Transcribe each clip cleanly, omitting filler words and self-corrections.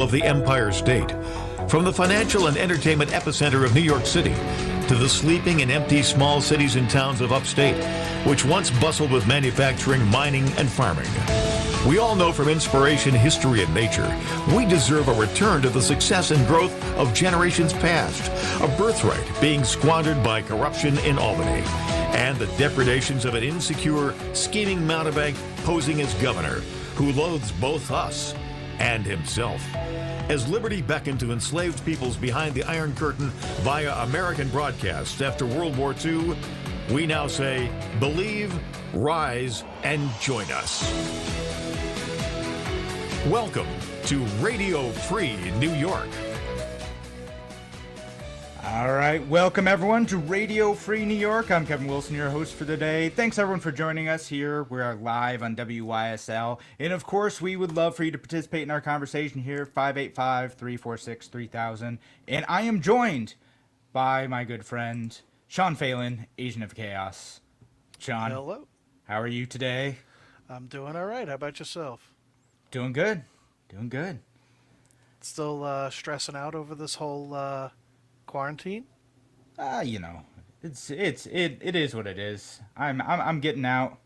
of the Empire State. From the financial and entertainment epicenter of New York City to the sleeping and empty small cities and towns of upstate, which once bustled with manufacturing, mining, and farming. We all know from inspiration, history, and nature, we deserve a return to the success and growth of generations past, a birthright being squandered by corruption in Albany, and the depredations of an insecure, scheming mountebank posing as governor, who loathes both us and himself. As liberty beckoned to enslaved peoples behind the Iron Curtain via American broadcasts after World War II, we now say, believe, rise, and join us. Welcome to Radio Free New York. All right, welcome everyone to Radio Free New York. I'm Kevin Wilson, your host for the day. Thanks everyone for joining us here. We are live on WYSL. And of course, we would love for you to participate in our conversation here, 585-346-3000. And I am joined by my good friend, Sean Phelan, Agent of Chaos. Sean, hello. How are you today? I'm doing all right. How about yourself? Doing good. Doing good. Still stressing out over this whole quarantine? You know, it is what it is. I'm getting out.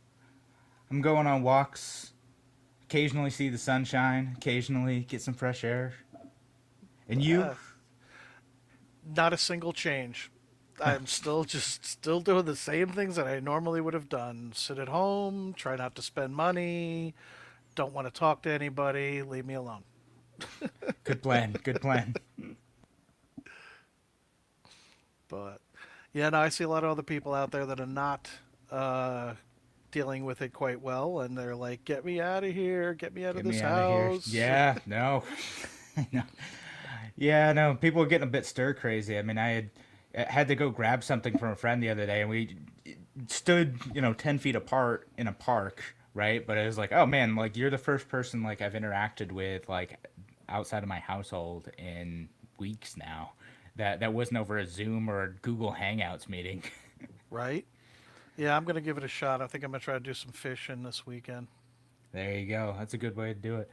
I'm going on walks. Occasionally see the sunshine. Occasionally get some fresh air. And you? Not a single change. I'm still doing the same things that I normally would have done. Sit at home, try not to spend money, don't want to talk to anybody, leave me alone. Good plan. Good plan. But yeah, no, I see a lot of other people out there that are not dealing with it quite well, and they're like, "Get me out of here! Get me out of this house!" Yeah, no, no, yeah, no. People are getting a bit stir crazy. I mean, I had to go grab something from a friend the other day, and we stood, 10 feet apart in a park, right? But it was like, oh man, like you're the first person like I've interacted with like outside of my household in weeks now. That wasn't over a Zoom or a Google Hangouts meeting. Right? Yeah, I'm going to give it a shot. I think I'm going to try to do some fishing this weekend. There you go. That's a good way to do it.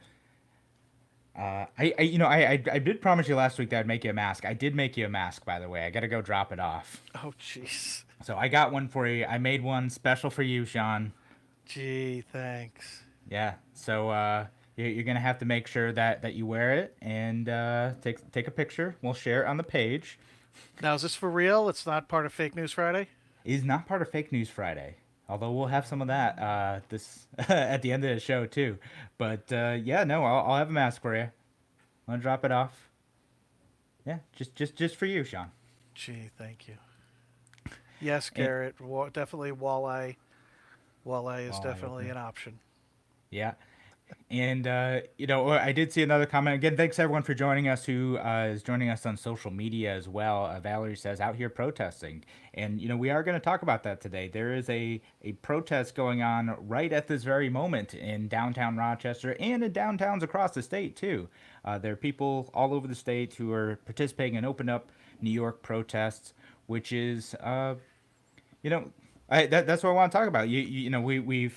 I did promise you last week that I'd make you a mask. I did make you a mask, by the way. I got to go drop it off. Oh, jeez. So I got one for you. I made one special for you, Sean. Gee, thanks. Yeah. So you're gonna have to make sure that you wear it and take a picture. We'll share it on the page. Now, is this for real? It's not part of Fake News Friday? It is not part of Fake News Friday. Although we'll have some of that this at the end of the show too. But yeah, no, I'll have a mask for you. I'll drop it off. Yeah, just for you, Sean. Gee, thank you. Yes, Garrett, definitely walleye. Walleye is definitely an option. Yeah. And, I did see another comment. Again, thanks everyone for joining us who is joining us on social media as well. Valerie says, out here protesting. And, we are going to talk about that today. There is a protest going on right at this very moment in downtown Rochester and in downtowns across the state, too. There are people all over the state who are participating in Open Up New York protests, which is, that's what I want to talk about. We've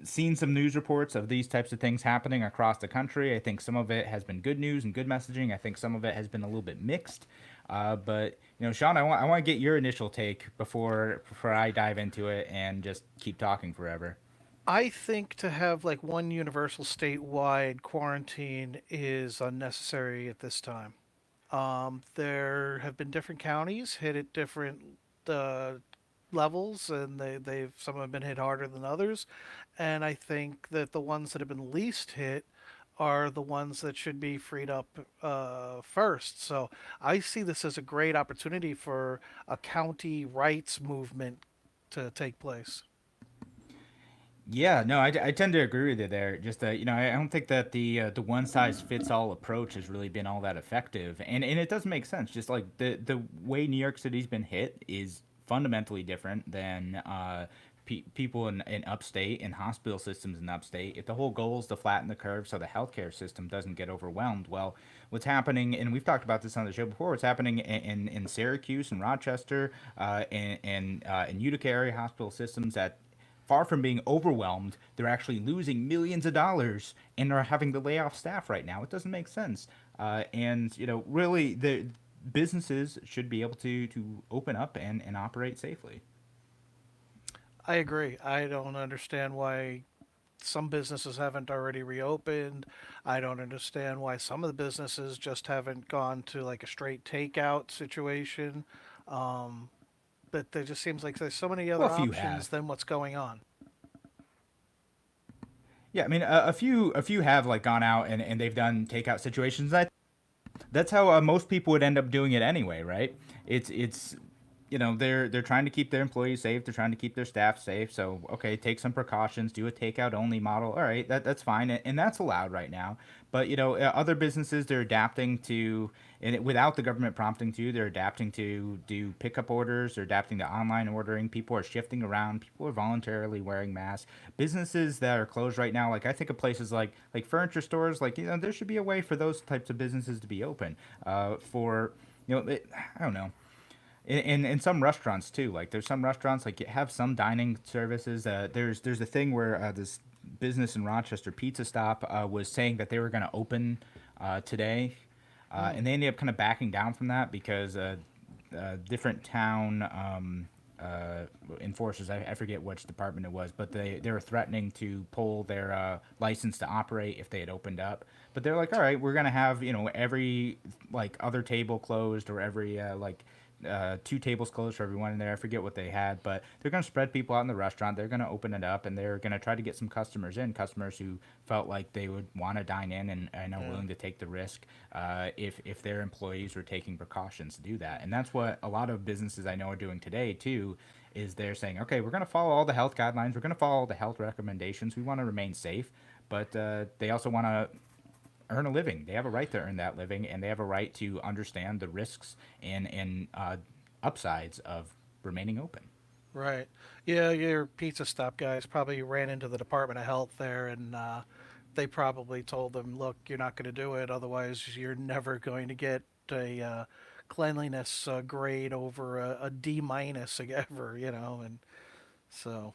seen some news reports of these types of things happening across the country. I think some of it has been good news and good messaging. I think some of it has been a little bit mixed. But Sean, I want to get your initial take before I dive into it and just keep talking forever. I think to have like one universal statewide quarantine is unnecessary at this time. There have been different counties hit at different levels, and they've some have been hit harder than others, and I think that the ones that have been least hit are the ones that should be freed up first. So I see this as a great opportunity for a county rights movement to take place. Yeah, no, I tend to agree with you there. Just I don't think that the one size fits all approach has really been all that effective, and it does make sense. Just like the way New York City's been hit is fundamentally different than people in upstate and hospital systems in upstate. If the whole goal is to flatten the curve so the healthcare system doesn't get overwhelmed, well, what's happening, and we've talked about this on the show before, what's happening in Syracuse and Rochester and in Utica area hospital systems that far from being overwhelmed, they're actually losing millions of dollars and are having to lay off staff right now. It doesn't make sense. And really, the businesses should be able to open up and operate safely. I agree. I don't understand why some businesses haven't already reopened. I don't understand why some of the businesses just haven't gone to like a straight takeout situation. Um, but there just seems like there's so many Well, other a few have. options than what's going on. Yeah, I mean, a few have like gone out and they've done takeout situations. That's how most people would end up doing it anyway, right? It's they're trying to keep their employees safe, they're trying to keep their staff safe. So okay, take some precautions, do a takeout only model. All right, that's fine, and that's allowed right now. But other businesses, they're adapting to, without the government prompting to, they're adapting to do pickup orders, they're adapting to online ordering. People are shifting around, people are voluntarily wearing masks. Businesses that are closed right now, like I think of places like furniture stores, like there should be a way for those types of businesses to be open. For I don't know, in some restaurants too. Like there's some restaurants like you have some dining services. There's a thing where this business in Rochester, Pizza Stop, was saying that they were going to open today, Mm. and they ended up kind of backing down from that because different town enforcers, I forget which department it was, but they were threatening to pull their license to operate if they had opened up. But they're like, all right, we're gonna have every like other table closed, or every two tables closed for everyone in there. I forget what they had, but they're going to spread people out in the restaurant. They're going to open it up, and they're going to try to get some customers who felt like they would want to dine in and are Yeah. willing to take the risk if their employees were taking precautions to do that. And that's what a lot of businesses I know are doing today too. Is they're saying, okay, we're going to follow all the health guidelines. We're going to follow all the health recommendations. We want to remain safe, but they also want to earn a living. They have a right to earn that living, and they have a right to understand the risks and upsides of remaining open. Right. Yeah, your pizza stop guys probably ran into the Department of Health there, and they probably told them, "Look, you're not going to do it. Otherwise, you're never going to get a cleanliness grade over a D minus ever." And so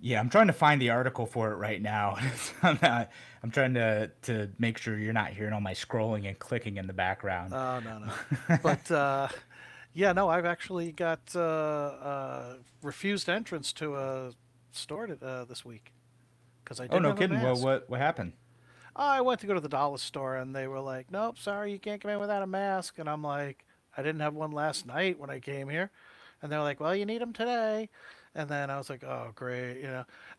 Yeah, I'm trying to find the article for it right now. I'm trying to make sure you're not hearing all my scrolling and clicking in the background. no, no. But yeah, no, I've actually got refused entrance to a store this week because I Oh, didn't no have a kidding. Well, mask. what happened? I went to go to the dollar store and they were like, "Nope, sorry, you can't come in without a mask." And I'm like, "I didn't have one last night when I came here." And they're like, "Well, you need them today." And then I was like, "Oh, great."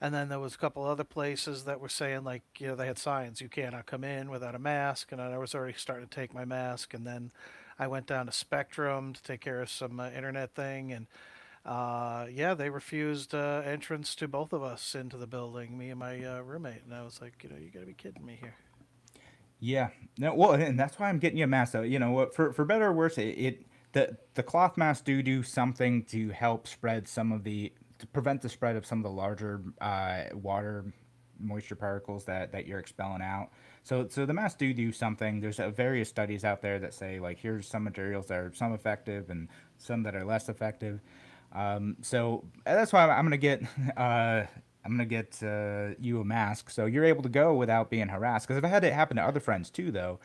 And then there was a couple other places that were saying like, they had signs, "You cannot come in without a mask." And I was already starting to take my mask. And then I went down to Spectrum to take care of some internet thing, and yeah, they refused entrance to both of us into the building, me and my roommate. And I was like, you got to be kidding me here. Yeah, no, well, and that's why I'm getting you a mask. Though, what, for better or worse, the cloth masks do something to help spread some of the to prevent the spread of some of the larger water moisture particles that you're expelling out. So the masks do something. There's various studies out there that say like here's some materials that are some effective and some that are less effective. So that's why I'm gonna get you a mask, so you're able to go without being harassed. Because I've had it happen to other friends too, though,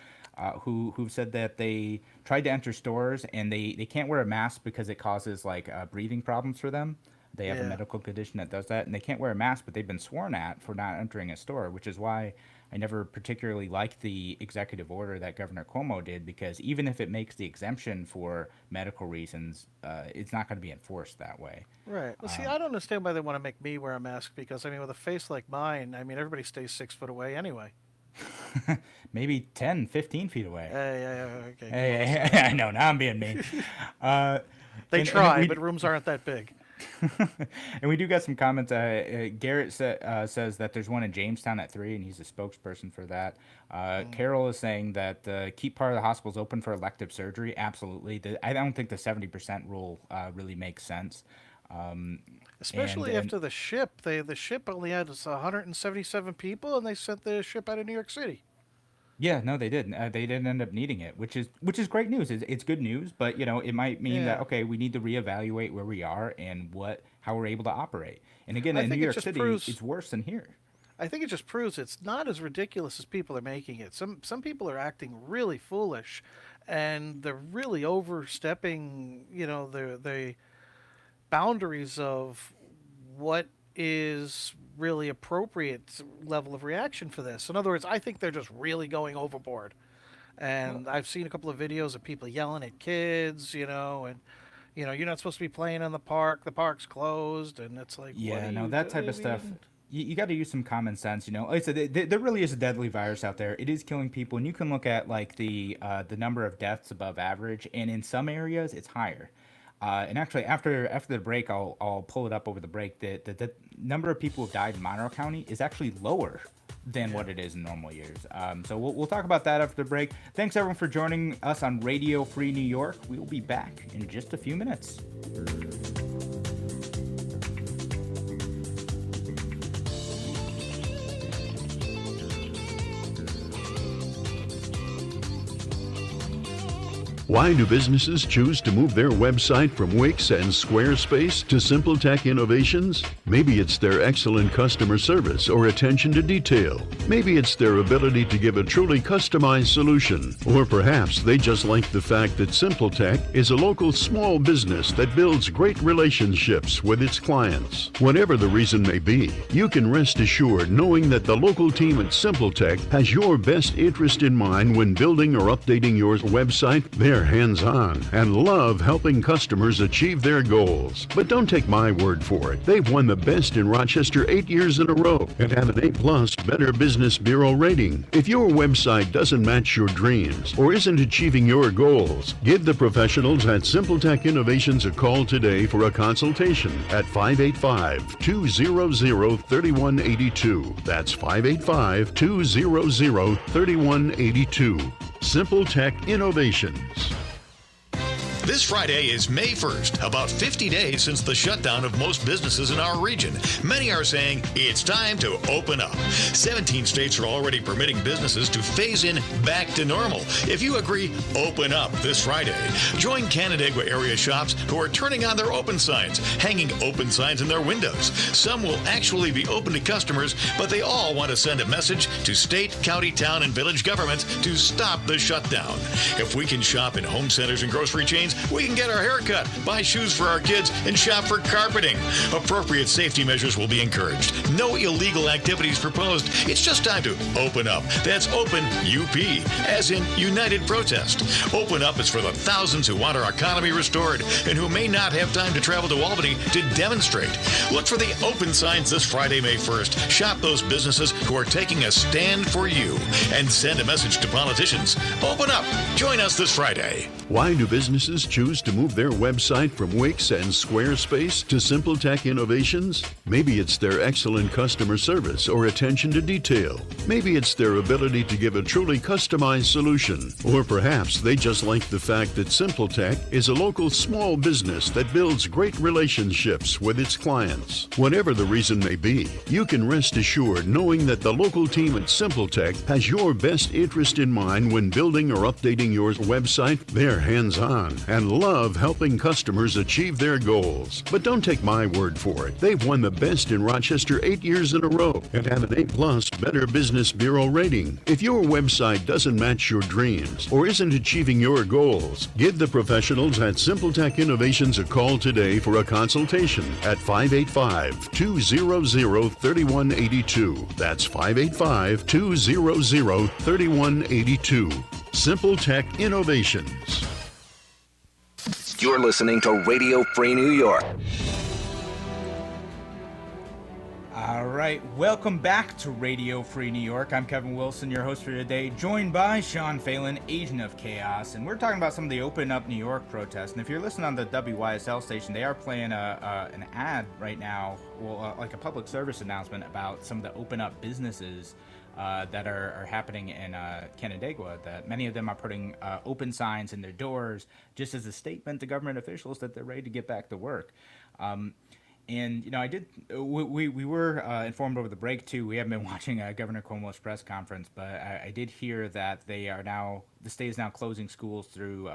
who've said that they tried to enter stores and they can't wear a mask because it causes like breathing problems for them. They have a Yeah. medical condition that does that, and they can't wear a mask, but they've been sworn at for not entering a store, which is why I never particularly liked the executive order that Governor Cuomo did, because even if it makes the exemption for medical reasons, it's not going to be enforced that way. Right. Well, see, Um, I don't understand why they want to make me wear a mask because, I mean, with a face like mine, I mean, everybody stays 6 foot away anyway. Maybe 10, 15 feet away. Hey, okay, come on. Hey, I know, now I'm being mean. Uh, They and try, we but rooms aren't that big. and we do got some comments. Garrett says that there's one in Jamestown at 3, and he's a spokesperson for that. Mm. Carol is saying that keep part of the hospitals open for elective surgery. Absolutely. I don't think the 70% rule really makes sense. Um, and Especially and after the ship only had 177 people, and they sent the ship out of New York City. Yeah, no, they didn't. They didn't end up needing it, which is great news. It's good news, but it might mean that Yeah. okay, we need to reevaluate where we are and how we're able to operate. And again, I in New think it York just City, proves it's worse than here. I think it just proves it's not as ridiculous as people are making it. Some people are acting really foolish, and they're really overstepping, the boundaries of what is really appropriate level of reaction for this. In other words, I think they're just really going overboard. And I've seen a couple of videos of people yelling at kids, and you're not supposed to be playing in the park. The park's closed, and it's like, what Yeah, are no, you? that type I of stuff. mean, You got to use some common sense. Like I said, there really is a deadly virus out there. It is killing people, and you can look at like the number of deaths above average, and in some areas it's higher. And actually, after the break, I'll pull it up over the break. The number of people who died in Monroe County is actually lower than yeah. what it is in normal years. So we'll talk about that after the break. Thanks everyone for joining us on Radio Free New York. We will be back in just a few minutes. Why do businesses choose to move their website from Wix and Squarespace to SimpleTech Innovations? Maybe it's their excellent customer service or attention to detail. Maybe it's their ability to give a truly customized solution. Or perhaps they just like the fact that SimpleTech is a local small business that builds great relationships with its clients. Whatever the reason may be, you can rest assured knowing that the local team at SimpleTech has your best interest in mind when building or updating your website. They're hands-on and love helping customers achieve their goals. But don't take my word for it. They've won the best in Rochester 8 years in a row and have an A+ Better Business Bureau rating. If your website doesn't match your dreams or isn't achieving your goals, give the professionals at SimpleTech Innovations a call today for a consultation at 585-200-3182. That's 585-200-3182. SimpleTech Innovations. This Friday is May 1st, about 50 days since the shutdown of most businesses in our region. Many are saying it's time to open up. 17 states are already permitting businesses to phase in back to normal. If you agree, open up this Friday. Join Canandaigua area shops who are turning on their open signs, hanging open signs in their windows. Some will actually be open to customers, but they all want to send a message to state, county, town, and village governments to stop the shutdown. If we can shop in home centers and grocery chains, we can get our hair cut, buy shoes for our kids, and shop for carpeting. Appropriate safety measures will be encouraged. No illegal activities proposed. It's just time to open up. That's open UP, as in United Protest. Open up is for the thousands who want our economy restored and who may not have time to travel to Albany to demonstrate. Look for the open signs this Friday, May 1st. Shop those businesses who are taking a stand for you and send a message to politicians. Open up. Join us this Friday. Why do businesses choose to move their website from Wix and Squarespace to SimpleTech Innovations? Maybe it's their excellent customer service or attention to detail. Maybe it's their ability to give a truly customized solution. Or perhaps they just like the fact that SimpleTech is a local small business that builds great relationships with its clients. Whatever the reason may be, you can rest assured knowing that the local team at SimpleTech has your best interest in mind when building or updating your website. They're hands-on and love helping customers achieve their goals. But don't take my word for it. They've won the best in Rochester 8 years in a row and have an A+ Better Business Bureau rating. If your website doesn't match your dreams or isn't achieving your goals, give the professionals at SimpleTech Innovations a call today for a consultation at 585-200-3182. That's 585-200-3182. SimpleTech Innovations. You're listening to Radio Free New York. All right, welcome back to Radio Free New York. I'm Kevin Wilson, your host for today, joined by Sean Phelan, Agent of Chaos, and we're talking about some of the Open Up New York protests. And if you're listening on the WYSL station, they are playing an ad right now, like a public service announcement about some of the Open Up businesses that are happening in Canandaigua, that many of them are putting open signs in their doors just as a statement to government officials that they're ready to get back to work. And, we were informed over the break, too. We haven't been watching Governor Cuomo's press conference, but I did hear that the state is now closing schools through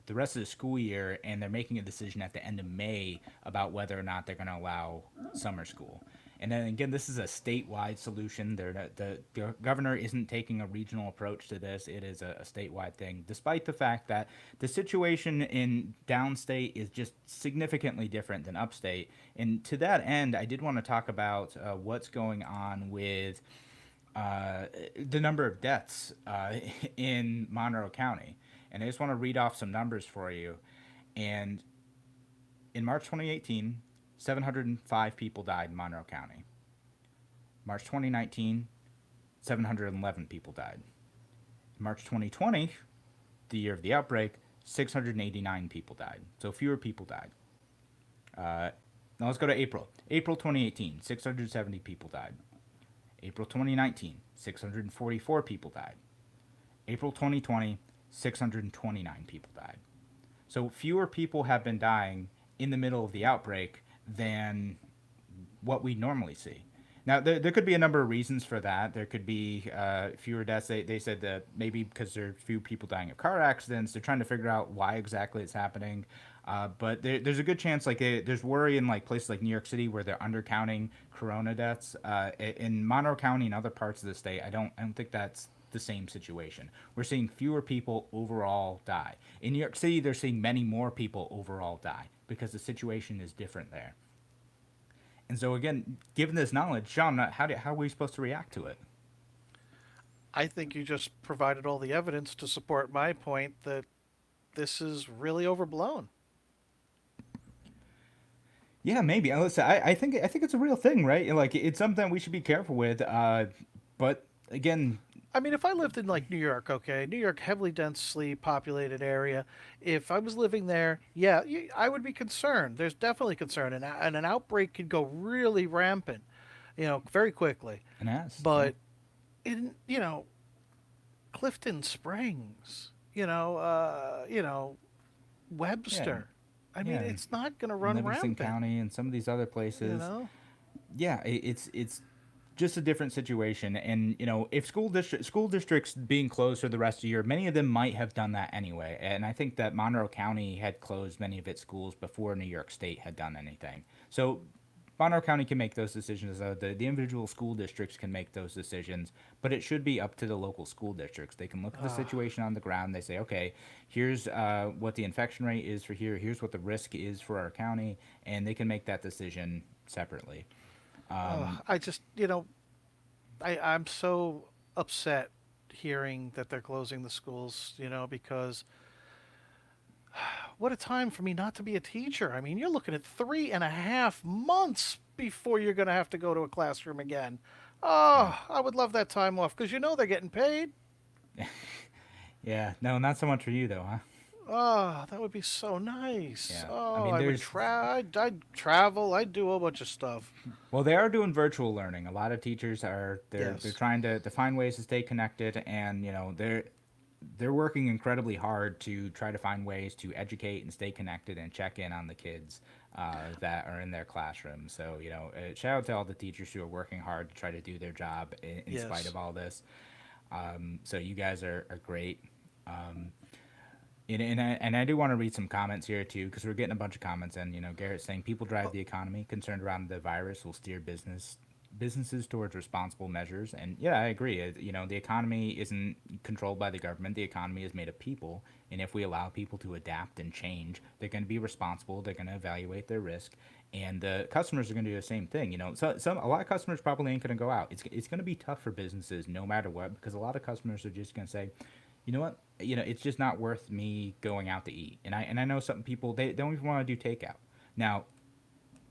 the rest of the school year, and they're making a decision at the end of May about whether or not they're going to allow summer school. And then again, this is a statewide solution. The governor isn't taking a regional approach to this. It is a statewide thing, despite the fact that the situation in downstate is just significantly different than upstate. And to that end, I did want to talk about what's going on with the number of deaths in Monroe County. And I just want to read off some numbers for you. And in March 2018, 705 people died in Monroe County. March 2019, 711 people died. March 2020, the year of the outbreak, 689 people died. So fewer people died. Now let's go to April. April 2018, 670 people died. April 2019, 644 people died. April 2020, 629 people died. So fewer people have been dying in the middle of the outbreak than what we normally see. Now, there could be a number of reasons for that. There could be fewer deaths. They said that maybe because there are few people dying of car accidents. They're trying to figure out why exactly it's happening. But there's a good chance, like there's worry in like places like New York City where they're undercounting corona deaths. In Monroe County and other parts of the state, I don't think that's the same situation. We're seeing fewer people overall die. In New York City, they're seeing many more people overall die because the situation is different there. And so again, given this knowledge, Sean, how are we supposed to react to it? I think you just provided all the evidence to support my point that this is really overblown. Yeah, maybe. Listen, I think it's a real thing, right? Like it's something we should be careful with. But again, I mean, if I lived in like New York, okay, New York, heavily densely populated area. If I was living there, yeah, I would be concerned. There's definitely concern, and an outbreak could go really rampant, very quickly. an ass. But in Clifton Springs, Webster. I mean, Yeah. it's not going to run Livingston rampant. County and some of these other places. Yeah, it's just a different situation. And if school districts being closed for the rest of the year, many of them might have done that anyway. And I think that Monroe County had closed many of its schools before New York State had done anything. So Monroe County can make those decisions. The individual school districts can make those decisions, but it should be up to the local school districts. They can look at the situation on the ground. They say, okay, here's what the infection rate is for here. Here's what the risk is for our county, and they can make that decision separately. I just, I'm so upset hearing that they're closing the schools, because what a time for me not to be a teacher. I mean, you're looking at 3.5 months before you're going to have to go to a classroom again. Oh, I would love that time off because they're getting paid. Yeah, no, not so much for you though, huh? Oh, that would be so nice. Yeah. Oh, I mean, I'd travel. I'd do a whole bunch of stuff. Well, they are doing virtual learning. A lot of teachers are they're Yes. trying to find ways to stay connected, and they're working incredibly hard to try to find ways to educate and stay connected and check in on the kids that are in their classroom. So shout out to all the teachers who are working hard to try to do their job in spite Yes. of all this. So you guys are great. And I do want to read some comments here too, because we're getting a bunch of comments. And Garrett's saying people drive the economy. Concerned around the virus will steer businesses towards responsible measures. And yeah, I agree. The economy isn't controlled by the government. The economy is made of people, and if we allow people to adapt and change, they're going to be responsible. They're going to evaluate their risk, and the customers are going to do the same thing. So a lot of customers probably ain't going to go out. It's going to be tough for businesses no matter what, because a lot of customers are just going to say, you know what? It's just not worth me going out to eat. And I know some people, they don't even want to do takeout. Now,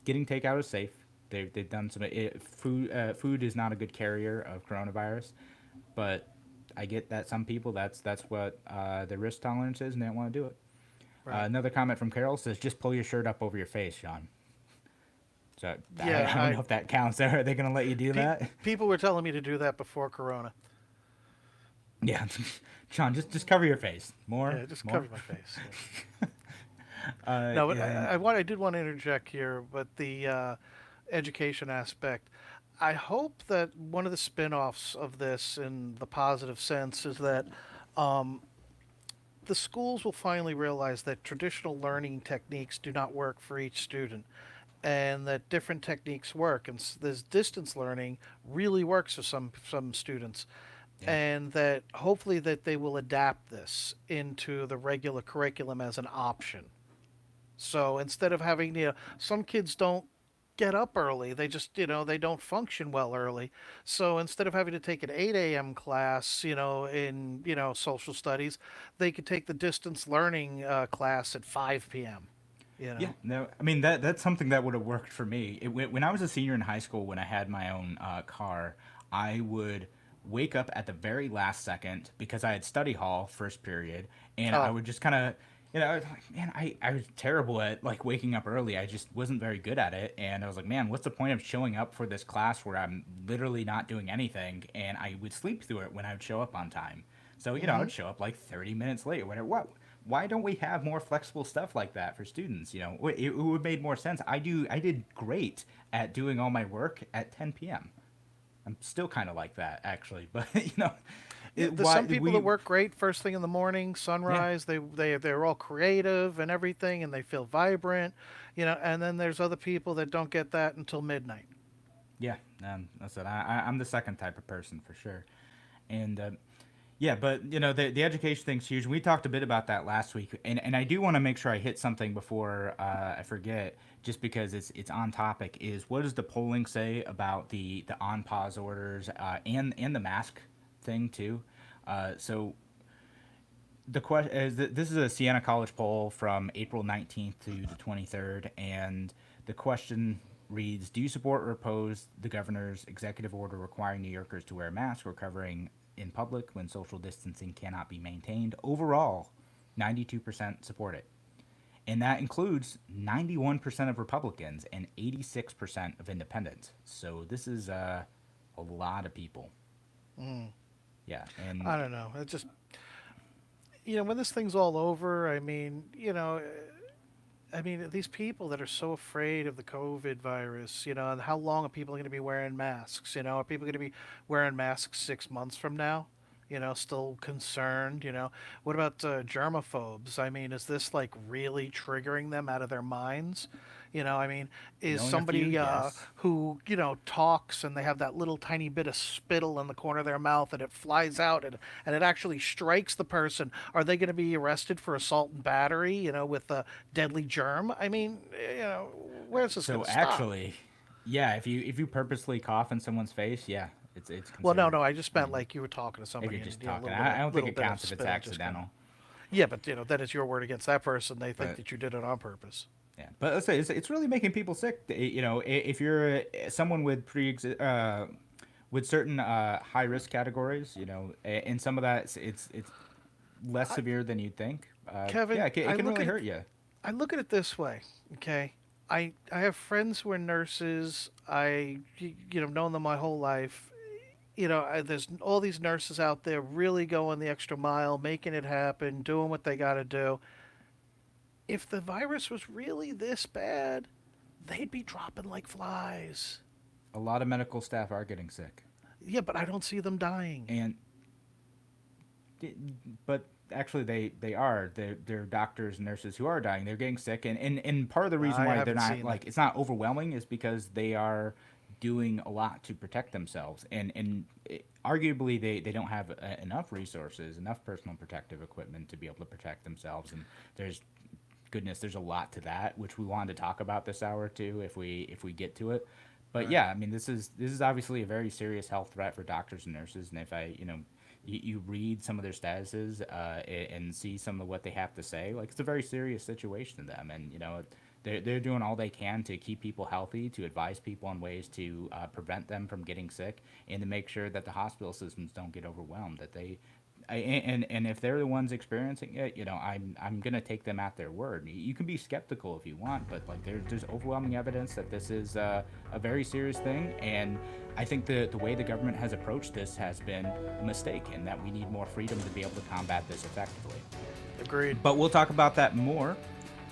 getting takeout is safe. They've done some food is not a good carrier of coronavirus, but I get that some people that's what their risk tolerance is, and they don't want to do it. Right. Another comment from Carol says, "Just pull your shirt up over your face, Sean." So Yeah, I don't know if that counts. Are they going to let you do that? People were telling me to do that before Corona. Yeah, Sean, just cover your face. More. Yeah, just More? cover my face. Yeah. No, but yeah. I did want to interject here, but the education aspect. I hope that one of the spin-offs of this, in the positive sense, is that the schools will finally realize that traditional learning techniques do not work for each student. and that different techniques work, and this distance learning really works for some students, Yeah. and that hopefully that they will adapt this into the regular curriculum as an option. So instead of having, some kids don't get up early. They just, they don't function well early. So instead of having to take an 8 a.m. class, in, social studies, they could take the distance learning class at 5 p.m., you Yeah, know? no, I mean that's something that would have worked for me. When I was a senior in high school, when I had my own car, I would wake up at the very last second because I had study hall first period, and I Oh, would just kind of, I was like, man, I was terrible at like waking up early. I just wasn't very good at it, and I was like, man, what's the point of showing up for this class where I'm literally not doing anything? And I would sleep through it when I would show up on time. So I hmm would show up like 30 minutes late or whatever. What? Why don't we have more flexible stuff like that for students? It would have made more sense. I did great at doing all my work at 10 p.m. I'm still kind of like that actually, but yeah, it there's why some people that we work great first thing in the morning, yeah. sunrise. They're all creative and everything, and they feel vibrant, And then there's other people that don't get that until midnight. Yeah, that's it. I'm the second type of person for sure, and yeah, but the education thing's huge. We talked a bit about that last week, and I do want to make sure I hit something before I forget, just because it's on topic. Is what does the polling say about the on pause orders and the mask thing too? So the question is this is a Siena College poll from April 19th to the 23rd, and the question reads: do you support or oppose the governor's executive order requiring New Yorkers to wear a mask or covering in public when social distancing cannot be maintained? Overall, 92% support it, and that includes 91% of Republicans and 86% of independents. So this is a lot of people. Mm, Yeah, and I don't know. It just, when this thing's all over, I mean, these people that are so afraid of the COVID virus, and how long are people going to be wearing masks? Are people going to be wearing masks 6 months from now? Still concerned? What about germaphobes? I mean, is this like really triggering them out of their minds? I mean, is knowing a few, somebody yes. who, talks and they have that little tiny bit of spittle in the corner of their mouth and it flies out and it actually strikes the person, are they going to be arrested for assault and battery, with a deadly germ? I mean, where's this going So to stop? actually, yeah, if you purposely cough in someone's face, yeah, it's Well, no, considered. no, I just I meant mean, like you were talking to if somebody you're and just a talking, little bit I of don't think little it bit of counts if it's spittle just kind of. accidental. Yeah, but that is your word against that person. They think But that you did it on purpose. yeah, but let's say it's really making people sick. If you're someone with with certain high risk categories, and some of that it's less I, severe than you'd think. Yeah, Kevin, it I can look really at it. hurt you. I look at it this way. Okay, I have friends who are nurses. Known them my whole life. There's all these nurses out there really going the extra mile, making it happen, doing what they got to do. If the virus was really this bad, they'd be dropping like flies. A lot of medical staff are getting sick, Yeah, but I don't see them dying. and but actually they are they're doctors and nurses who are dying. They're getting sick, and part of the reason I why they're haven't not seen it. like it's not overwhelming is because they are doing a lot to protect themselves, arguably they don't have enough resources, enough personal protective equipment to be able to protect themselves. And there's goodness, there's a lot to that, which we wanted to talk about this hour too, if we get to it. But Right. yeah, I mean, this is obviously a very serious health threat for doctors and nurses. And if you read some of their statuses and see some of what they have to say, like it's a very serious situation to them. And they're doing all they can to keep people healthy, to advise people on ways to prevent them from getting sick, and to make sure that the hospital systems don't get overwhelmed. That and if they're the ones experiencing it, I'm gonna take them at their word. You can be skeptical if you want, but like there's overwhelming evidence that this is a very serious thing, and I think the way the government has approached this has been a mistake, and that we need more freedom to be able to combat this effectively. Agreed. But we'll talk about that more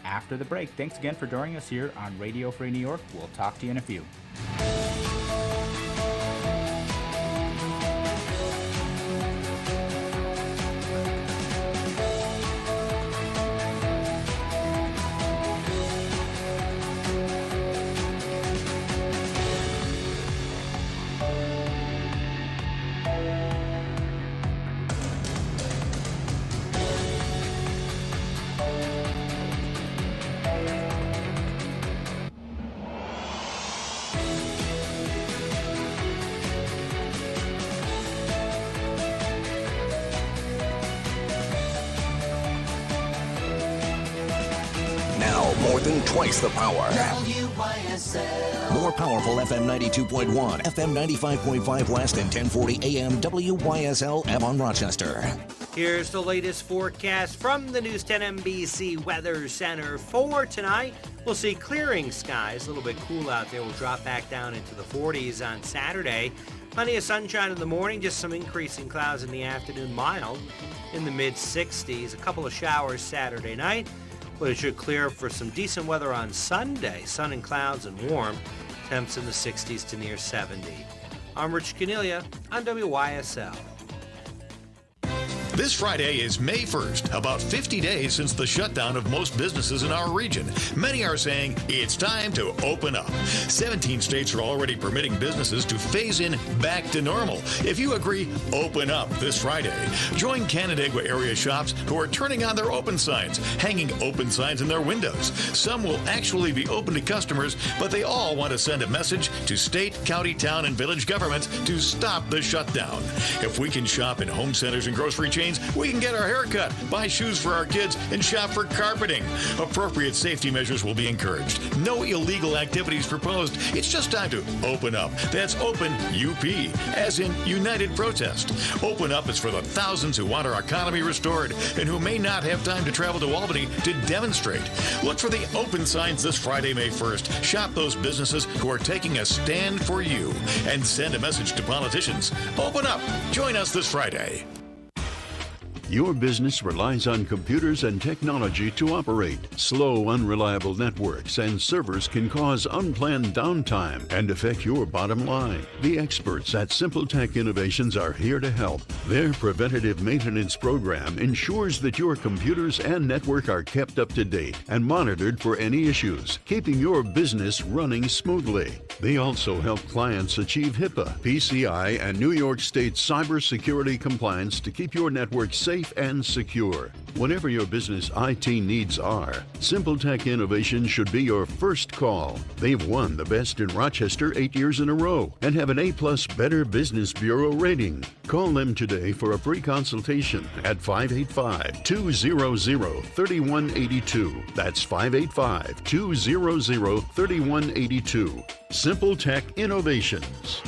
after the break. Thanks again for joining us here on Radio Free New York. We'll talk to you in a few. Now, more than twice the power. More powerful FM 92.1, FM 95.5 West, and 1040 AM WYSL Avon Rochester. Here's the latest forecast from the News 10 NBC Weather Center for tonight. We'll see clearing skies, a little bit cool out there. We'll drop back down into the 40s on Saturday. Plenty of sunshine in the morning, just some increasing clouds in the afternoon, mild in the mid-60s. A couple of showers Saturday night, but it should clear up for some decent weather on Sunday. Sun and clouds and warm, temps in the 60s to near 70. I'm Rich Cornelia on WYSL. This Friday is May 1st, about 50 days since the shutdown of most businesses in our region. Many are saying it's time to open up. 17 states are already permitting businesses to phase in back to normal. If you agree, open up this Friday. Join Canandaigua area shops who are turning on their open signs, hanging open signs in their windows. Some will actually be open to customers, but they all want to send a message to state, county, town, and village governments to stop the shutdown. If we can shop in home centers and grocery chains, we can get our hair cut, buy shoes for our kids, and shop for carpeting. Appropriate safety measures will be encouraged. No illegal activities proposed. It's just time to open up. That's Open UP, as in United Protest. Open Up is for the thousands who want our economy restored and who may not have time to travel to Albany to demonstrate. Look for the open signs this Friday, May 1st. Shop those businesses who are taking a stand for you and send a message to politicians. Open up. Join us this Friday. Your business relies on computers and technology to operate. Slow, unreliable networks and servers can cause unplanned downtime and affect your bottom line. The experts at Simple Tech Innovations are here to help. Their preventative maintenance program ensures that your computers and network are kept up to date and monitored for any issues, keeping your business running smoothly. They also help clients achieve HIPAA, PCI, and New York State cybersecurity compliance to keep your network safe and secure. Whatever your business IT needs are, Simple Tech Innovation should be your first call. They've won the Best in Rochester 8 years in a row and have an A+ Better Business Bureau rating. Call them today for a free consultation at 585-200-3182. That's 585-200-3182. Simple Tech Innovations.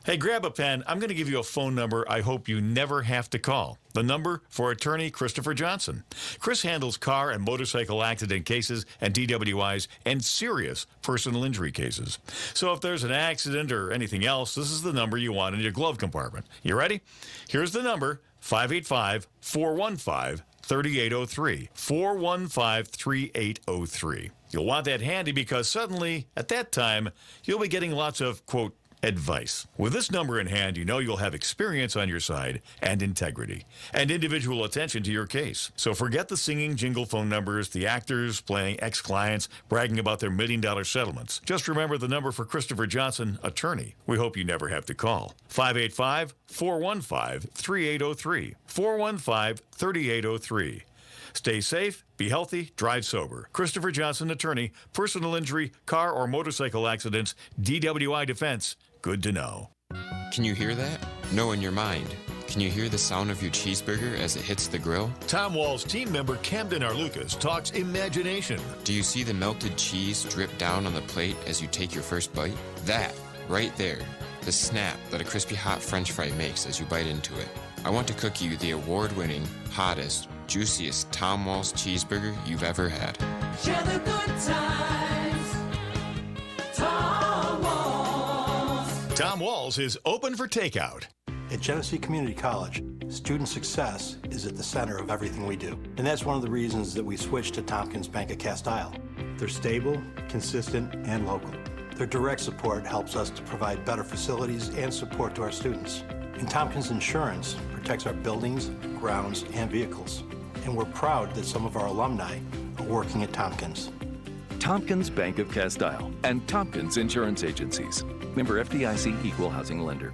Hey, grab a pen. I'm going to give you a phone number I hope you never have to call. The number for attorney Christopher Johnson. Chris handles car and motorcycle accident cases and DWIs and serious personal injury cases. So if there's an accident or anything else, this is the number you want in your glove compartment. You ready? Here's the number, 585-415-3803. 415-3803. You'll want that handy because suddenly, at that time, you'll be getting lots of, quote, advice. With this number in hand, you know you'll have experience on your side and integrity and individual attention to your case. So forget the singing jingle phone numbers, the actors playing ex-clients bragging about their $1 million settlements. Just remember the number for Christopher Johnson, attorney. We hope you never have to call. 585-415-3803. 415-3803. Stay safe, be healthy, drive sober. Christopher Johnson, attorney, personal injury, car or motorcycle accidents, DWI defense. Good to know. Can you hear that? Know in your mind. Can you hear the sound of your cheeseburger as it hits the grill? Tom Wall's team member Camden Arlucas talks imagination. Do you see the melted cheese drip down on the plate as you take your first bite? That, right there, the snap that a crispy hot French fry makes as you bite into it. I want to cook you the award-winning, hottest, juiciest Tom Wall's cheeseburger you've ever had. Share the good times. Tom Walls. Tom Wall's is open for takeout. At Genesee Community College, student success is at the center of everything we do. And that's one of the reasons that we switched to Tompkins Bank of Cast Isle. They're stable, consistent, and local. Their direct support helps us to provide better facilities and support to our students. And Tompkins Insurance protects our buildings, grounds, and vehicles. And we're proud that some of our alumni are working at Tompkins. Tompkins Bank of Cast Isle and Tompkins Insurance Agencies. Member FDIC Equal Housing Lender.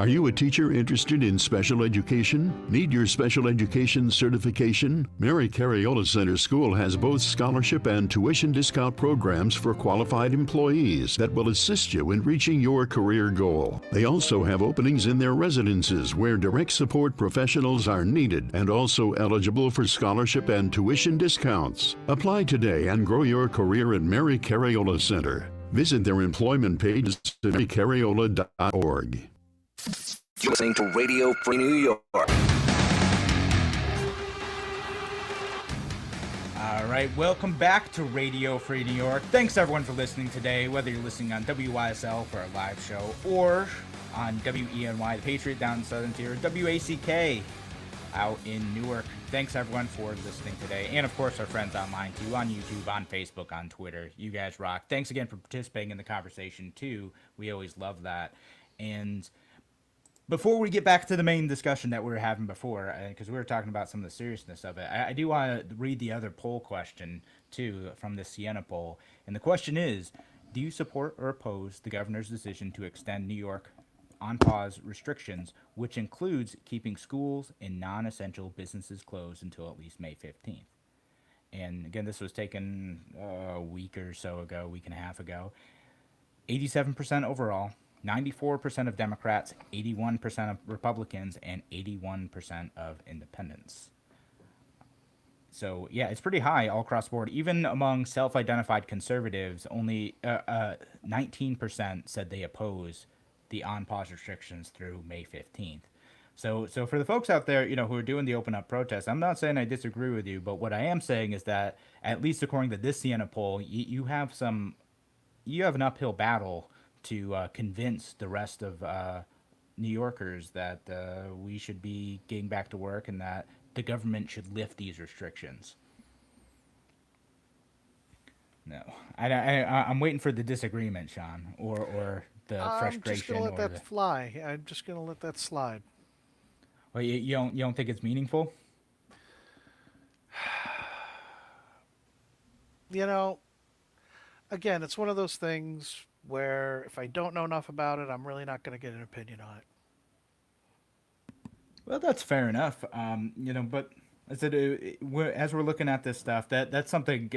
Are you a teacher interested in special education? Need your special education certification? Mary Cariola Center School has both scholarship and tuition discount programs for qualified employees that will assist you in reaching your career goal. They also have openings in their residences where direct support professionals are needed and also eligible for scholarship and tuition discounts. Apply today and grow your career at Mary Cariola Center. Visit their employment page at marycariola.org. You're listening to Radio Free New York. All right, welcome back to Radio Free New York. Thanks everyone for listening today, whether you're listening on WYSL for our live show or on WENY, the Patriot down in Southern Tier, WACK out in Newark. Thanks everyone for listening today. And of course our friends online too, on YouTube, on Facebook, on Twitter. You guys rock. Thanks again for participating in the conversation too. We always love that. And before we get back to the main discussion that we were having before, because we were talking about some of the seriousness of it, I do want to read the other poll question, too, from the Siena poll. And the question is, do you support or oppose the governor's decision to extend New York on-pause restrictions, which includes keeping schools and non-essential businesses closed until at least May 15th? And again, this was taken a week or so ago, week and a half ago. 87% overall. 94% of Democrats, 81% of Republicans, and 81% of independents. So, yeah, it's pretty high all across the board. Even among self-identified conservatives, only 19% said they oppose the on-pause restrictions through May 15th. So for the folks out there, who are doing the open-up protests, I'm not saying I disagree with you, but what I am saying is that, at least according to this Siena poll, you have an uphill battle to convince the rest of New Yorkers that we should be getting back to work and that the government should lift these restrictions. No, I'm waiting for the disagreement, Sean, or the frustration. I'm just gonna let that fly. I'm just gonna let that slide. Well, you don't think it's meaningful? Again, it's one of those things where if I don't know enough about it, I'm really not going to get an opinion on it. Well, that's fair enough. But I said, as we're looking at this stuff, that's something,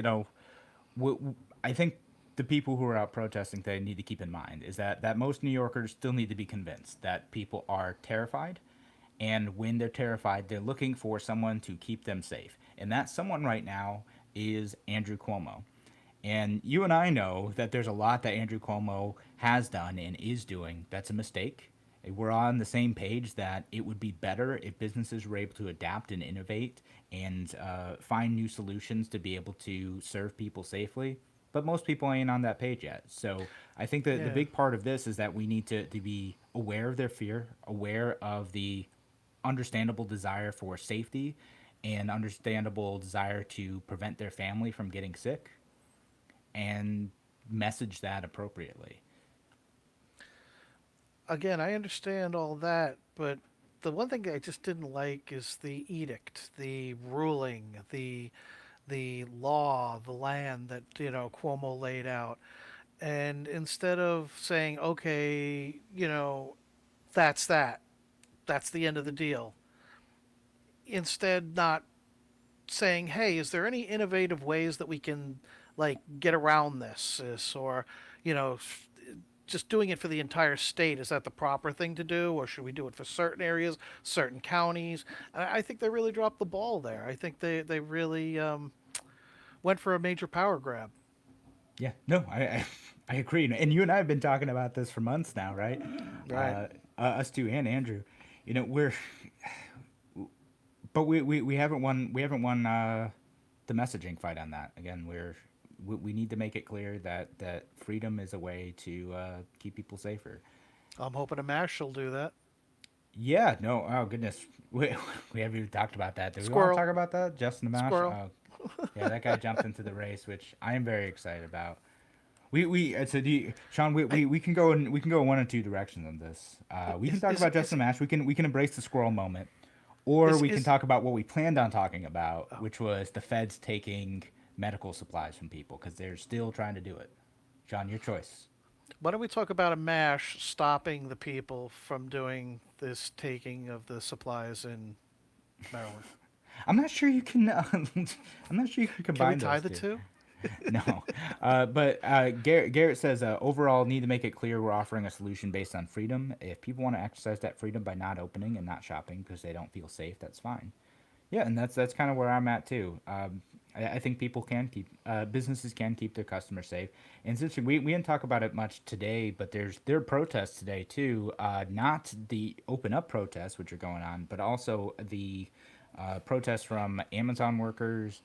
I think the people who are out protesting today need to keep in mind is that most New Yorkers still need to be convinced that people are terrified. And when they're terrified, they're looking for someone to keep them safe. And that someone right now is Andrew Cuomo. And you and I know that there's a lot that Andrew Cuomo has done and is doing that's a mistake. We're on the same page that it would be better if businesses were able to adapt and innovate and find new solutions to be able to serve people safely. But most people ain't on that page yet. So I think that the big part of this is that we need to be aware of their fear, aware of the understandable desire for safety and understandable desire to prevent their family from getting sick, and message that appropriately. Again, I understand all that, but the one thing I just didn't like is the edict, the ruling, the law, the land that Cuomo laid out. And instead of saying, okay, that's the end of the deal, instead not saying, hey, is there any innovative ways that we can get around this, or just doing it for the entire state, is that the proper thing to do, or should we do it for certain areas, certain counties? I think they really dropped the ball there. I think they really went for a major power grab. Yeah, no, I agree, and you and I have been talking about this for months now, right? Right. Us two and Andrew, but we haven't won the messaging fight on that. Again, we need to make it clear that freedom is a way to keep people safer. I'm hoping a MASH will do that. Yeah, no, oh goodness, we haven't even talked about that. Did we want Squirrel. to talk about that? Justin the Mash? Squirrel. Yeah, that guy jumped into the race, which I am very excited about. Sean, we can go in one or two directions on this. We can talk about Justin Mash. We can embrace the squirrel moment, or we can talk about what we planned on talking about, which was the feds taking medical supplies from people because they're still trying to do it. Sean, your choice. Why don't we talk about a mash stopping the people from doing this taking of the supplies in Maryland? I'm not sure you can. I'm not sure you can Can we combine tie those the two. two? No, but Garrett says overall need to make it clear we're offering a solution based on freedom. If people want to exercise that freedom by not opening and not shopping because they don't feel safe, that's fine. Yeah, and that's kind of where I'm at too. I think people can keep businesses can keep their customers safe. And since we didn't talk about it much today, but there are protests today too. Not the open up protests which are going on, but also the protests from Amazon workers,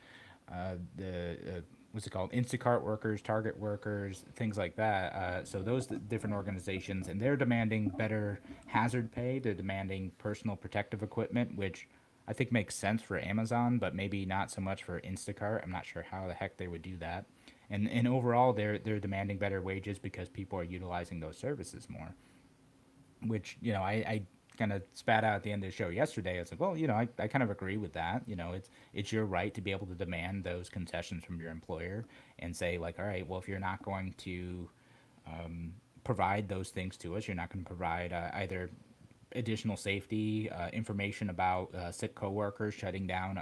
the what's it called, Instacart workers, Target workers, things like that. So those different organizations, and they're demanding better hazard pay. They're demanding personal protective equipment, which I think makes sense for Amazon, but maybe not so much for Instacart. I'm not sure how the heck they would do that. And overall, they're demanding better wages because people are utilizing those services more. Which I kind of spat out at the end of the show yesterday. I was like, well, I kind of agree with that. It's your right to be able to demand those concessions from your employer and say like, all right, well, if you're not going to provide those things to us, you're not going to provide either additional safety information about sick coworkers shutting down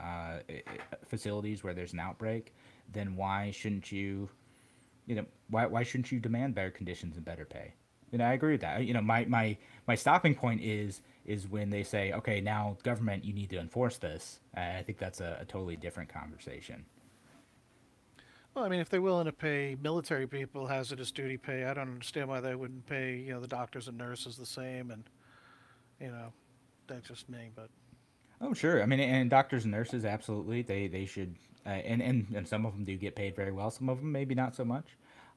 facilities where there's an outbreak, then why shouldn't you demand better conditions and better pay? I agree with that. My stopping point is when they say, okay, now government, you need to enforce this. I think that's a totally different conversation. Well, I mean, if they're willing to pay military people hazardous duty pay, I don't understand why they wouldn't pay, the doctors and nurses the same. And, you know, that's just me. But Oh, sure. I mean, and doctors and nurses, absolutely, they should, and some of them do get paid very well. Some of them maybe not so much.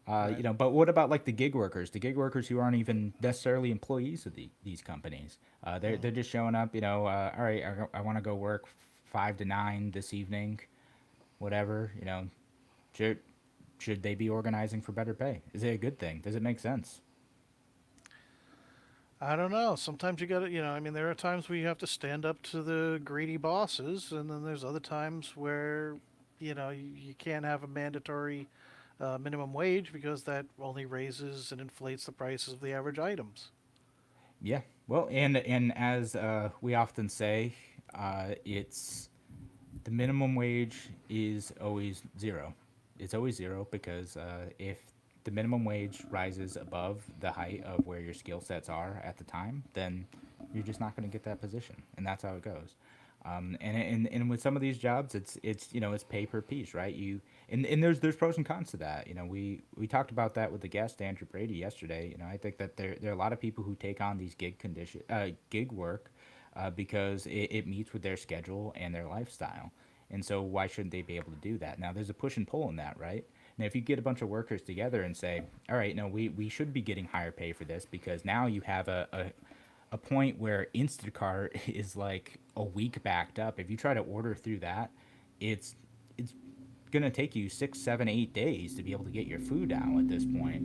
right. But what about like the gig workers? The gig workers who aren't even necessarily employees of these companies. They're just showing up. All right, I want to go work 5 to 9 this evening, whatever. Should should they be organizing for better pay? Is it a good thing? Does it make sense? I don't know. Sometimes you got to, I mean, there are times where you have to stand up to the greedy bosses, and then there's other times where, you can't have a mandatory minimum wage because that only raises and inflates the prices of the average items. Yeah. Well, and as we often say, it's the minimum wage is always zero. It's always zero because if the minimum wage rises above the height of where your skill sets are at the time, then you're just not going to get that position, and that's how it goes. And with some of these jobs, it's pay per piece, right? And there's pros and cons to that. We talked about that with the guest Andrew Brady yesterday. I think that there are a lot of people who take on these gig work because it meets with their schedule and their lifestyle. And so why shouldn't they be able to do that? Now there's a push and pull in that, right? Now if you get a bunch of workers together and say, all right, no, we should be getting higher pay for this because now you have a point where Instacart is like a week backed up. If you try to order through that, it's gonna take you 6, 7, 8 days to be able to get your food out at this point.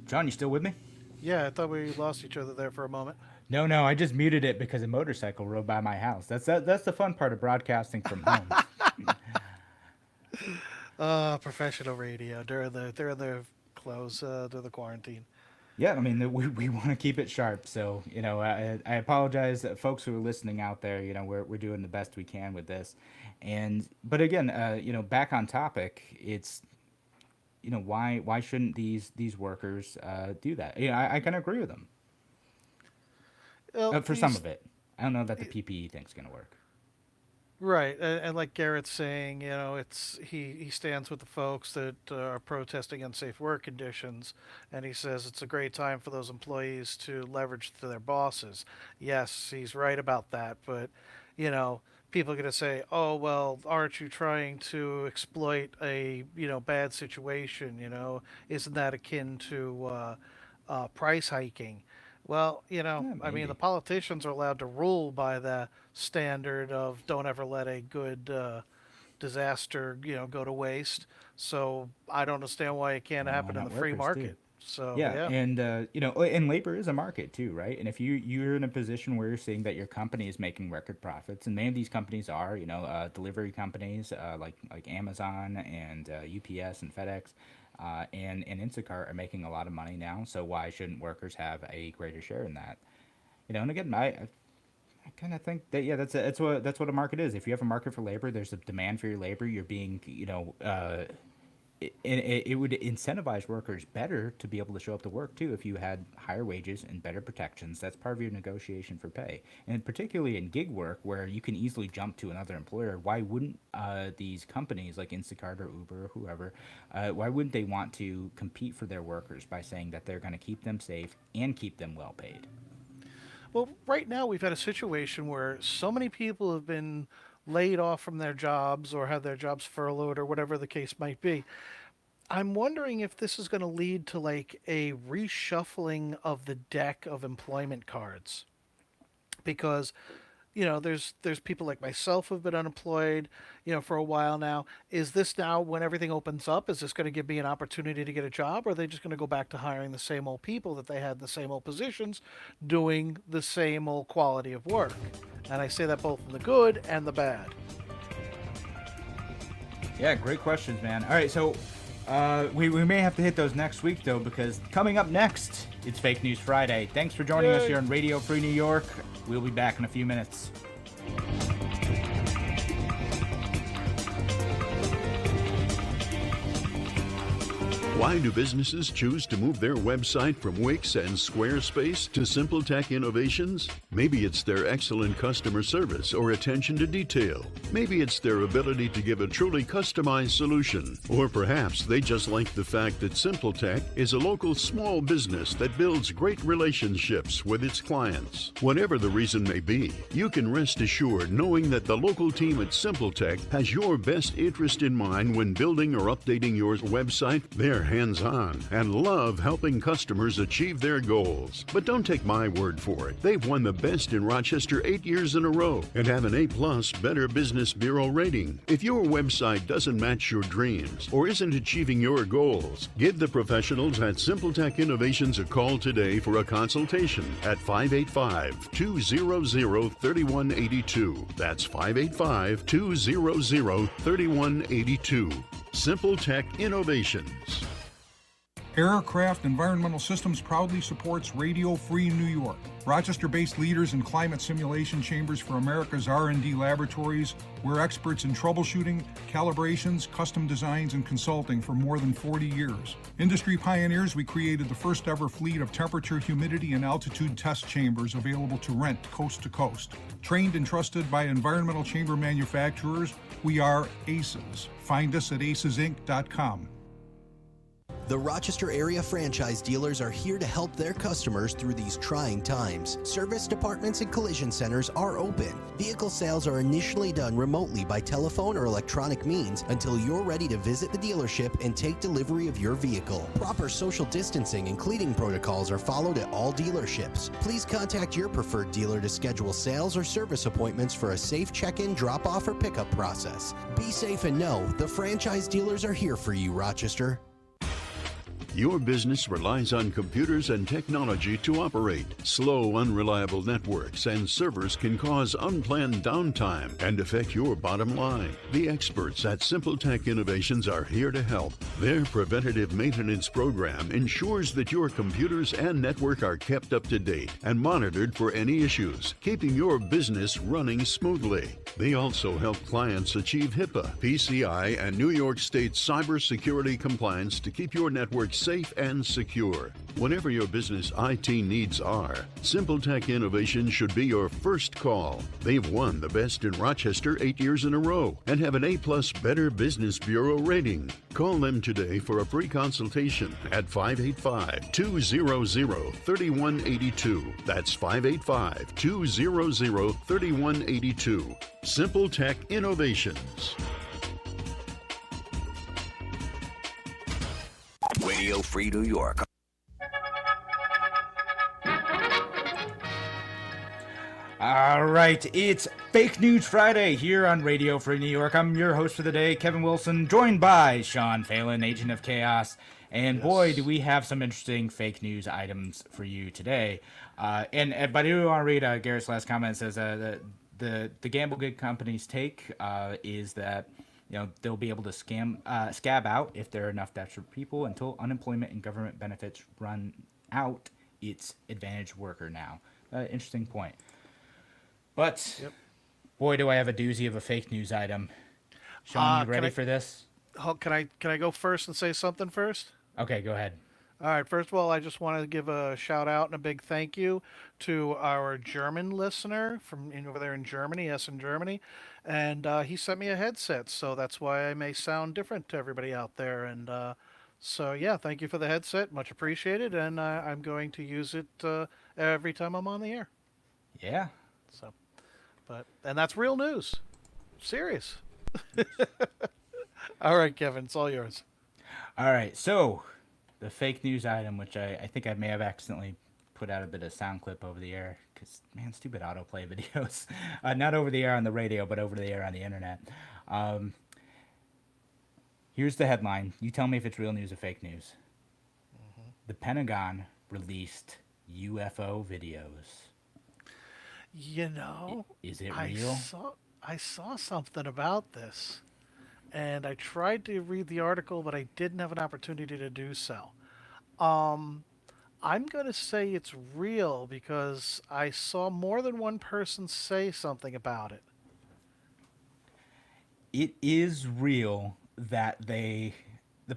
John, you still with me? Yeah, I thought we lost each other there for a moment. No, I just muted it because a motorcycle rode by my house. That's the fun part of broadcasting from home. Professional radio during the close during the quarantine. Yeah, I mean, we want to keep it sharp. So, I apologize, folks who are listening out there. We're doing the best we can with this. But again, back on topic, it's, why shouldn't these workers do that? I kind of agree with them Well, for some of it. I don't know that the PPE thing's going to work. Right, and like Garrett's saying, it's he stands with the folks that are protesting unsafe work conditions, and he says it's a great time for those employees to leverage to their bosses. Yes, he's right about that, but people are going to say, "Oh, well, aren't you trying to exploit a bad situation? Isn't that akin to price hiking?" Well, Yeah, I mean, the maybe. politicians are allowed to rule by the standard of don't ever let a good disaster, go to waste. So I don't understand why it can't Why happen in the not free workers too? market. So Yeah, and and labor is a market too, right? And if you're in a position where you're seeing that your company is making record profits, and many of these companies are, delivery companies like Amazon and UPS and FedEx, and Instacart are making a lot of money now. So why shouldn't workers have a greater share in that? And again, I kind of think that that's what a market is. If you have a market for labor, there's a demand for your labor. You're being it would incentivize workers better to be able to show up to work too if you had higher wages and better protections. That's part of your negotiation for pay, and particularly in gig work where you can easily jump to another employer. Why wouldn't these companies like Instacart or Uber or whoever, why wouldn't they want to compete for their workers by saying that they're going to keep them safe and keep them well paid? Well, right now we've had a situation where so many people have been laid off from their jobs or had their jobs furloughed or whatever the case might be. I'm wondering if this is going to lead to like a reshuffling of the deck of employment cards because there's people like myself who've been unemployed, for a while now. Is this now when everything opens up? Is this going to give me an opportunity to get a job, or are they just going to go back to hiring the same old people that they had in the same old positions, doing the same old quality of work? And I say that both in the good and the bad. Yeah, great questions, man. All right, so we may have to hit those next week, though, because coming up next, it's Fake News Friday. Thanks for joining us here on Radio Free New York. We'll be back in a few minutes. Why do businesses choose to move their website from Wix and Squarespace to Simple Tech Innovations? Maybe it's their excellent customer service or attention to detail. Maybe it's their ability to give a truly customized solution. Or perhaps they just like the fact that Simple Tech is a local small business that builds great relationships with its clients. Whatever the reason may be, you can rest assured knowing that the local team at Simple Tech has your best interest in mind when building or updating your website. They're hands-on and love helping customers achieve their goals. But don't take my word for it. They've won the best in Rochester 8 years in a row and have an A+ Better Business Bureau rating. If your website doesn't match your dreams or isn't achieving your goals, give the professionals at Simple Tech Innovations a call today for a consultation at 585-200-3182. That's 585-200-3182. Simple Tech Innovations. Aircraft Environmental Systems proudly supports Radio Free New York. Rochester-based leaders in climate simulation chambers for America's R&D laboratories. We're experts in troubleshooting, calibrations, custom designs, and consulting for more than 40 years. Industry pioneers, we created the first ever fleet of temperature, humidity, and altitude test chambers available to rent coast to coast. Trained and trusted by environmental chamber manufacturers, we are ACES. Find us at acesinc.com. The Rochester area franchise dealers are here to help their customers through these trying times. Service departments and collision centers are open. Vehicle sales are initially done remotely by telephone or electronic means until you're ready to visit the dealership and take delivery of your vehicle. Proper social distancing and cleaning protocols are followed at all dealerships. Please contact your preferred dealer to schedule sales or service appointments for a safe check-in, drop-off, or pickup process. Be safe and know the franchise dealers are here for you, Rochester. Your business relies on computers and technology to operate. Slow, unreliable networks and servers can cause unplanned downtime and affect your bottom line. The experts at Simple Tech Innovations are here to help. Their preventative maintenance program ensures that your computers and network are kept up to date and monitored for any issues, keeping your business running smoothly. They also help clients achieve HIPAA, PCI, and New York State cybersecurity compliance to keep your network safe and secure. Whatever your business IT needs are, Simple Tech Innovation should be your first call. They've won the best in Rochester 8 years in a row and have an A+ Better Business Bureau rating. Call them today for a free consultation at 585-200-3182. That's 585-200-3182. Simple Tech Innovations. Radio Free New York. All right, it's Fake News Friday here on Radio Free New York. I'm your host for the day, Kevin Wilson, joined by Sean Phelan, Agent of Chaos. And boy, do we have some interesting fake news items for you today. But I do want to read Garrett's last comment. It says the gamble gig company's take is that they'll be able to scab out if there are enough desperate people until unemployment and government benefits run out. It's advantage worker now. Interesting point. But boy, do I have a doozy of a fake news item. Sean, you ready for this? Can I go first and say something first? Okay, go ahead. All right. First of all, I just want to give a shout out and a big thank you to our German listener from over there in Germany, in Germany, and he sent me a headset, so that's why I may sound different to everybody out there. And so yeah, thank you for the headset, much appreciated, and I'm going to use it every time I'm on the air. Yeah. So, and that's real news, serious. All right, Kevin, it's all yours. All right, so the fake news item, which I think I may have accidentally put out a bit of sound clip over the air, because, man, stupid autoplay videos. Not over the air on the radio, but over the air on the internet. Here's the headline. You tell me if it's real news or fake news. Mm-hmm. The Pentagon released UFO videos. Is it real? I saw something about this, and I tried to read the article, but I didn't have an opportunity to do so. I'm going to say it's real because I saw more than one person say something about it. It is real that the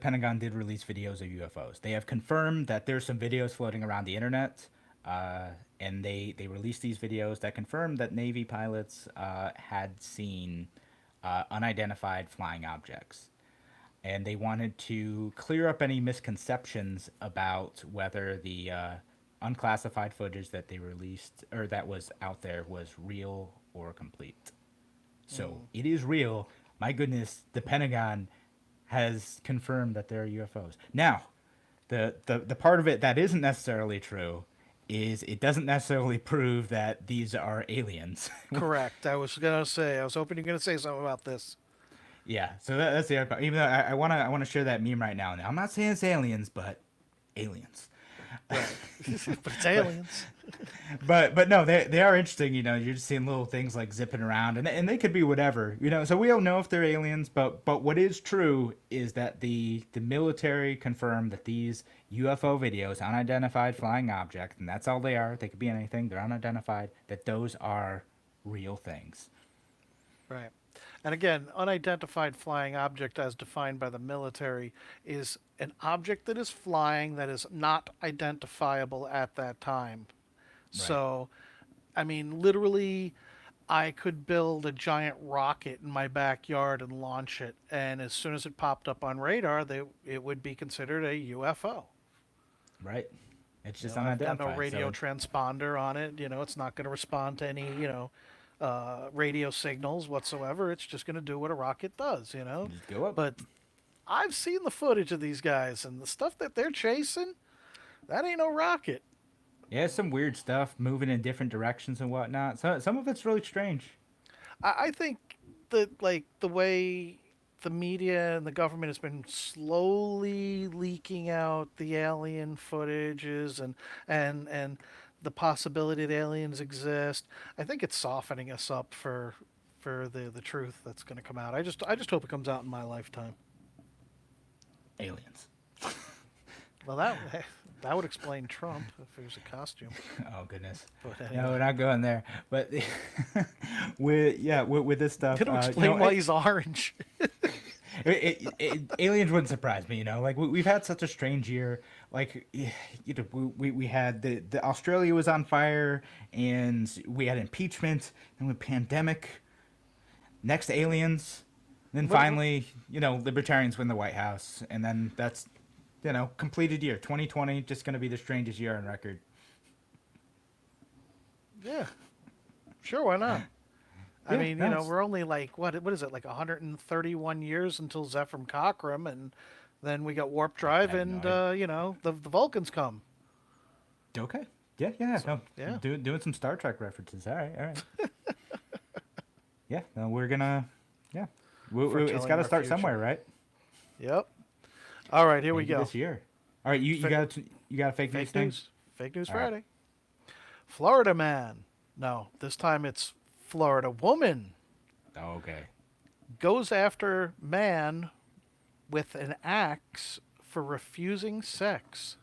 Pentagon did release videos of UFOs. They have confirmed that there's some videos floating around the internet, and they released these videos that confirmed that Navy pilots had seen unidentified flying objects. And they wanted to clear up any misconceptions about whether the unclassified footage that they released or that was out there was real or complete. So it is real. My goodness, the Pentagon has confirmed that there are UFOs. Now, the part of it that isn't necessarily true is it doesn't necessarily prove that these are aliens. Correct. I was going to say, I was hoping you were going to say something about this. Yeah, so that's the other part. Even though I want to share that meme right now. Now, I'm not saying it's aliens, but aliens. Right. But it's aliens. but no, they are interesting. You're just seeing little things like zipping around, and they could be whatever. So we don't know if they're aliens, but what is true is that the military confirmed that these UFO videos, unidentified flying objects, and that's all they are. They could be anything. They're unidentified. That those are real things. Right. And again, unidentified flying object as defined by the military is an object that is flying that is not identifiable at that time. Right. So, I mean, literally, I could build a giant rocket in my backyard and launch it. And as soon as it popped up on radar, it would be considered a UFO. Right. It's just unidentified. I've got no radio transponder on it. It's not going to respond to any, radio signals whatsoever. It's just going to do what a rocket does, Just go up. But I've seen the footage of these guys, and the stuff that they're chasing, that ain't no rocket. Yeah, some weird stuff moving in different directions and whatnot. So some of it's really strange. I think that, like, the way the media and the government has been slowly leaking out the alien footages and the possibility that aliens exist, I think it's softening us up for the truth that's going to come out. I just hope it comes out in my lifetime. Aliens. Well, that would explain Trump if it was a costume. Oh goodness. But anyway. No, we're not going there. But with this stuff, it'll explain why he's orange. Aliens wouldn't surprise me, Like we've had such a strange year. Like we had the Australia was on fire, and we had impeachment, and with pandemic. Next aliens, then finally libertarians win the White House, and then that's completed year 2020, just going to be the strangest year on record. Yeah, sure, why not? I mean, we're only like, what is it, like 131 years until Zephram Cochrane, and then we got warp drive, and the Vulcans come. Okay. Yeah. So, no, doing some Star Trek references. All right. Yeah. No, we're gonna. Yeah. It's got to start somewhere, right? Yep. All right, here we Maybe go. This year. All right, you got a fake news thing? Fake news All right. Friday. Florida man. No, this time it's Florida woman Oh, okay. goes after man with an axe for refusing sex.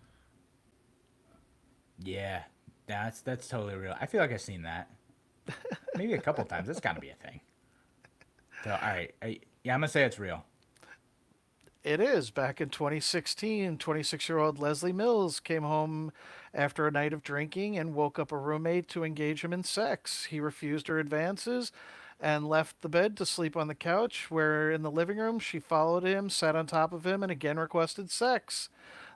Yeah, that's totally real. I feel like I've seen that. Maybe a couple times. That's got to be a thing. So, all right. Yeah, I'm going to say it's real. It is. Back in 2016, 26-year-old Leslie Mills came home after a night of drinking and woke up a roommate to engage him in sex. He refused her advances and left the bed to sleep on the couch, where in the living room she followed him, sat on top of him, and again requested sex.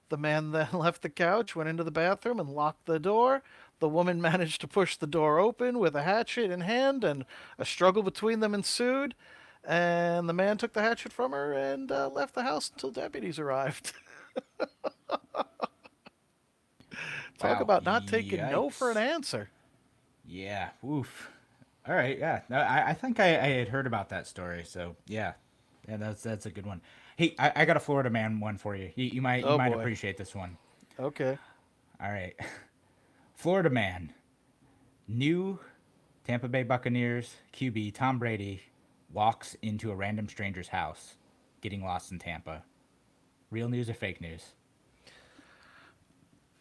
The man then left the couch, went into the bathroom, and locked the door. The woman managed to push the door open with a hatchet in hand, and a struggle between them ensued. And the man took the hatchet from her and left the house until deputies arrived. Talk Wow. about not taking no for an Yikes. answer. Yeah. Oof. All right. Yeah. No, I think I had heard about that story. So yeah, that's a good one. Hey, I got a Florida man one for you. You might Oh, boy. appreciate this one. Okay. All right. Florida man, new Tampa Bay Buccaneers QB Tom Brady walks into a random stranger's house, getting lost in Tampa. Real news or fake news?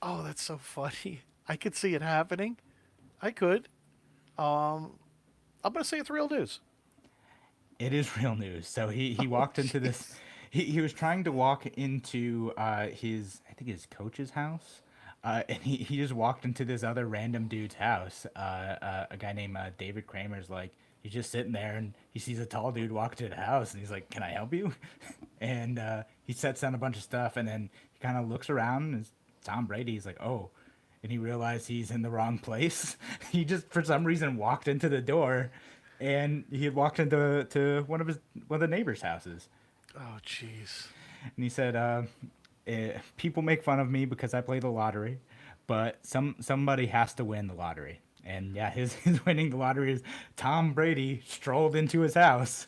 Oh, that's so funny. I could see it happening. I could. I'm going to say it's real news. It is real news. So he walked into this. He was trying to walk into his, I think his coach's house. And he just walked into this other random dude's house. A guy named David Kramer's like, he's just sitting there and he sees a tall dude walk to the house and he's like, "Can I help you?" And he sets down a bunch of stuff and then he kind of looks around and it's Tom Brady. He's like, "Oh," and he realized he's in the wrong place. He just for some reason walked into the door, and he had walked into one of the neighbors' houses. Oh, jeez. And he said, "People make fun of me because I play the lottery, but somebody has to win the lottery." And yeah, his winning the lottery is Tom Brady strolled into his house,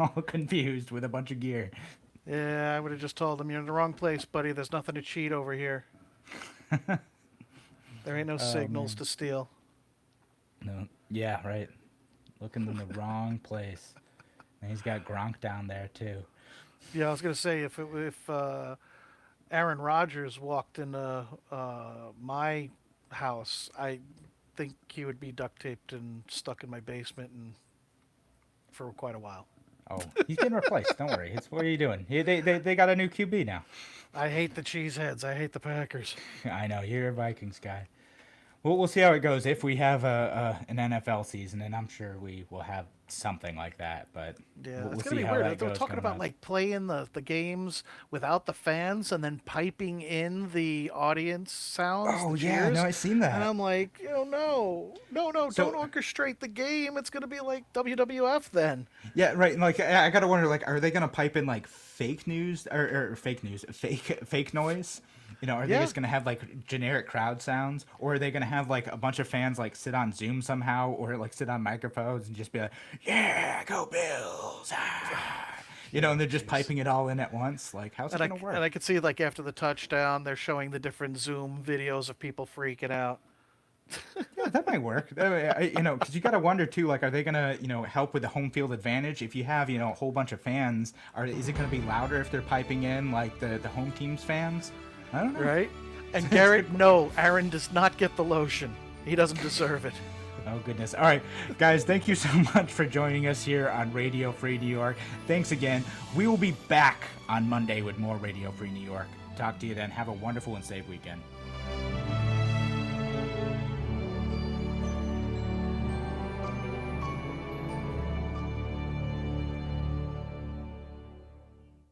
all confused with a bunch of gear. Yeah, I would have just told him, "You're in the wrong place, buddy. There's nothing to cheat over here. There ain't no signals to steal." No, yeah, right. Looking in the wrong place. And he's got Gronk down there too. Yeah, I was going to say, if Aaron Rodgers walked into my house, I think he would be duct taped and stuck in my basement and for quite a while. Oh, he's getting replaced. Don't worry. What are you doing? They got a new QB now. I hate the Cheeseheads. I hate the Packers. I know you're a Vikings guy. We'll see how it goes if we have an NFL season, and I'm sure we will have something like that. But Yeah, we'll it's see gonna be how weird. that They're goes talking coming about up. like playing the games without the fans and then piping in the audience sounds. Oh, the yeah, cheers. no, I seen that. And I'm like, no, So- don't orchestrate the game. It's gonna be like WWF then. Yeah, right. and, Like I gotta wonder, like, are they gonna pipe in like fake news or fake noise? You know, are they Yeah. just gonna have like generic crowd sounds, or are they gonna have like a bunch of fans like sit on Zoom somehow, or like sit on microphones and just be like, "Yeah, go Bills!" ah." You know, and they're just piping it all in at once. Like, how's it And gonna work? I could see like after the touchdown, they're showing the different Zoom videos of people freaking out. Yeah, that might work. You know, because you got to wonder too. Like, are they gonna, help with the home field advantage? If you have, a whole bunch of fans, is it gonna be louder if they're piping in like the home team's fans? I don't know. Right? And Garrett, no, Aaron does not get the lotion. He doesn't deserve it. Oh, goodness. All right, guys, thank you so much for joining us here on Radio Free New York. Thanks again. We will be back on Monday with more Radio Free New York. Talk to you then. Have a wonderful and safe weekend.